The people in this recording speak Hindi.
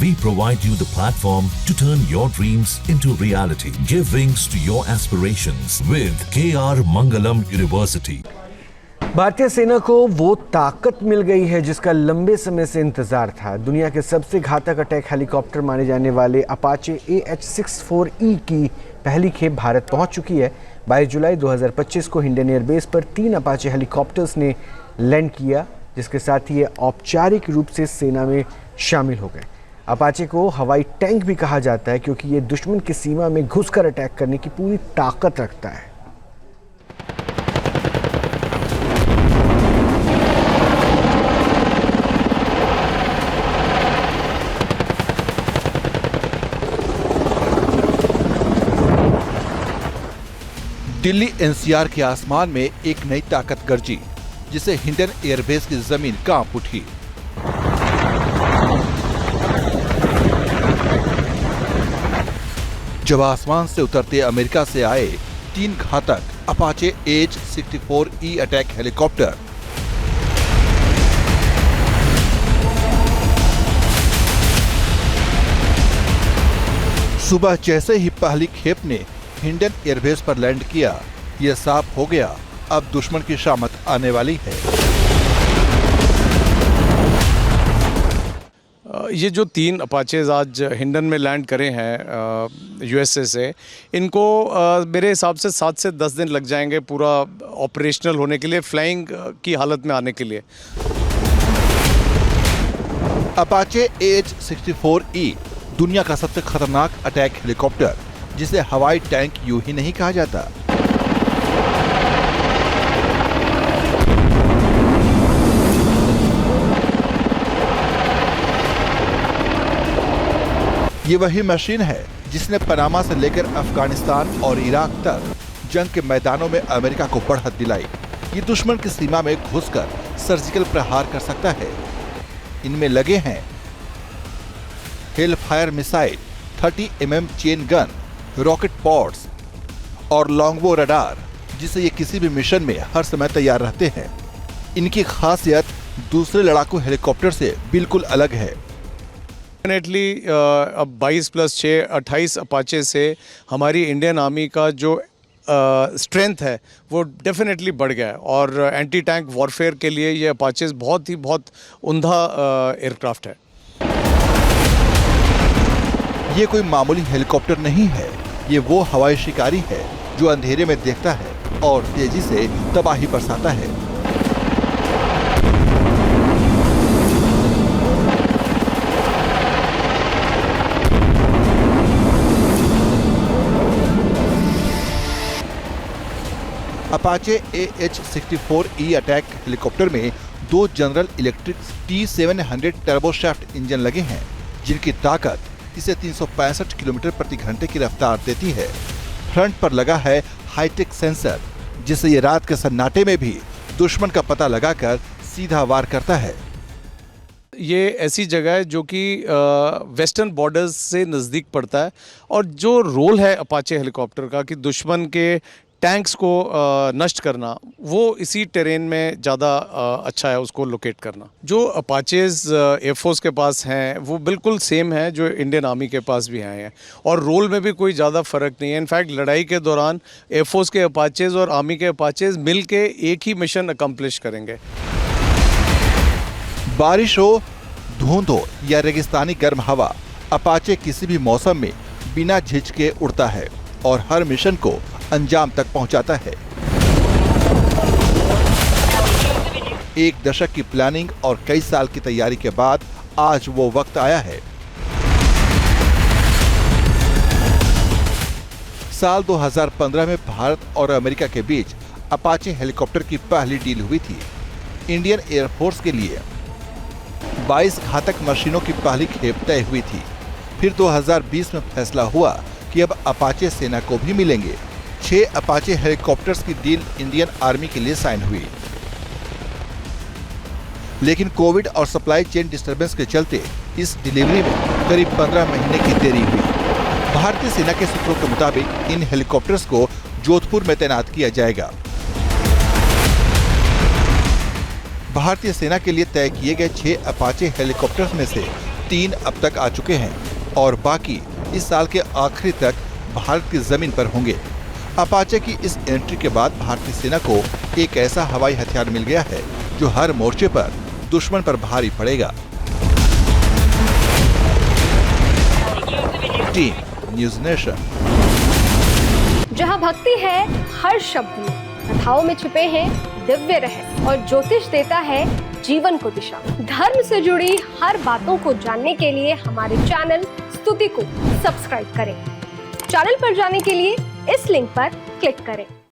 We provide you the platform to turn your dreams into reality. Give wings to your aspirations with KR Mangalam University. भारतीय सेना को वो ताकत मिल गई है जिसका लंबे समय से इंतजार था। दुनिया के सबसे घातक अटैक हेलीकॉप्टर माने जाने वाले अपाचे AH-64E की पहली खेप भारत पहुंच चुकी है। 22 जुलाई 2025 को हिंडन एयरबेस पर 3 अपाचे हेलीकॉप्टर्स ने लैंड किया, जिसके साथ ही ये औपचारिक रूप से सेना में शामिल हो गए। अपाचे को हवाई टैंक भी कहा जाता है क्योंकि ये दुश्मन की सीमा में घुसकर अटैक करने की पूरी ताकत रखता है। दिल्ली एनसीआर के आसमान में एक नई ताकत गरजी, जिसे हिंडन एयरबेस की जमीन कांप उठी। जब आसमान से उतरते अमेरिका से आए 3 घातक अपाचे AH-64E अटैक हेलीकॉप्टर सुबह जैसे ही पहली खेप ने हिंडन एयरबेस पर लैंड किया, यह साफ हो गया अब दुश्मन की शामत आने वाली है। ये जो 3 अपाचेज आज हिंडन में लैंड करे हैं यूएसए से, इनको मेरे हिसाब से 7 से 10 दिन लग जाएंगे पूरा ऑपरेशनल होने के लिए, फ्लाइंग की हालत में आने के लिए। अपाचे AH-64E दुनिया का सबसे खतरनाक अटैक हेलीकॉप्टर, जिसे हवाई टैंक यूं ही नहीं कहा जाता। ये वही मशीन है जिसने पनामा से लेकर अफगानिस्तान और इराक तक जंग के मैदानों में अमेरिका को बढ़त दिलाई। ये दुश्मन की सीमा में घुसकर सर्जिकल प्रहार कर सकता है। इनमें लगे हैं Hellfire missile, 30 mm chain gun, rocket pods और लॉन्गबो रडार, जिससे ये किसी भी मिशन में हर समय तैयार रहते हैं। इनकी खासियत दूसरे लड़ाकू हेलीकॉप्टर से बिल्कुल अलग है। डेफिनेटली अब 22 + 6 28 अपाचे से हमारी इंडियन आर्मी का जो स्ट्रेंथ है वो डेफिनेटली बढ़ गया है, और एंटी टैंक वॉरफेयर के लिए ये अपाचेज बहुत उम्दा एयरक्राफ्ट है। ये कोई मामूली हेलीकॉप्टर नहीं है, ये वो हवाई शिकारी है जो अंधेरे में देखता है और तेजी से तबाही बरसाता है। अपाचे AH-64E अटैक हेलीकॉप्टर में 2 general electric T700 turboshaft engine लगे हैं, जिनकी ताकत इसे 365 किलोमीटर प्रति घंटे की रफ्तार देती है। फ्रंट पर लगा है हाईटेक सेंसर, जिससे ये रात के सन्नाटे में भी दुश्मन का पता लगाकर सीधा वार करता है। ये ऐसी जगह है जो कि वेस्टर्न बॉर्डर्स से नज़दीक पड़ता है, और जो रोल है अपाचे हेलीकॉप्टर का कि दुश्मन के टैंक्स को नष्ट करना, वो इसी टेरेन में ज़्यादा अच्छा है उसको लोकेट करना। जो अपाचेज एयरफोर्स के पास हैं वो बिल्कुल सेम है जो इंडियन आर्मी के पास भी हैं, और रोल में भी कोई ज़्यादा फ़र्क नहीं है। इनफैक्ट लड़ाई के दौरान एयरफोर्स के अपाचेज और आर्मी के अपाचेज मिल के एक ही मिशन अकम्प्लिश करेंगे। बारिश हो, धुंध हो या रेगिस्तानी गर्म हवा, अपाचे किसी भी मौसम में बिना झिझके उड़ता है और हर मिशन को अंजाम तक पहुंचाता है। एक दशक की प्लानिंग और कई साल की तैयारी के बाद आज वो वक्त आया है। साल 2015 में भारत और अमेरिका के बीच अपाचे हेलीकॉप्टर की पहली डील हुई थी। इंडियन एयरफोर्स के लिए 22 घातक मशीनों की पहली खेप तय हुई थी। फिर 2020 में फैसला हुआ कि अब अपाचे सेना को भी मिलेंगे। 6 अपाचे हेलीकॉप्टर्स की डील इंडियन आर्मी के लिए साइन हुई, लेकिन कोविड और सप्लाई चेन डिस्टर्बेंस के चलते इस डिलीवरी में करीब 15 महीने की देरी हुई। भारतीय सेना के सूत्रों के मुताबिक इन हेलीकॉप्टर्स को जोधपुर में तैनात किया जाएगा। भारतीय सेना के लिए तय किए गए 6 अपाचे हेलीकॉप्टर्स में से 3 अब तक आ चुके हैं और बाकी इस साल के आखिरी तक भारत की जमीन पर होंगे। अपाचे की इस एंट्री के बाद भारतीय सेना को एक ऐसा हवाई हथियार मिल गया है जो हर मोर्चे पर दुश्मन पर भारी पड़ेगा। Team news nation. जहां भक्ति है हर शब्द में, कथाओं में छुपे हैं दिव्य रहस्य और ज्योतिष देता है जीवन को दिशा। धर्म से जुड़ी हर बातों को जानने के लिए हमारे चैनल स्तुति को सब्सक्राइब करें। चैनल पर जाने के लिए इस लिंक पर क्लिक करें।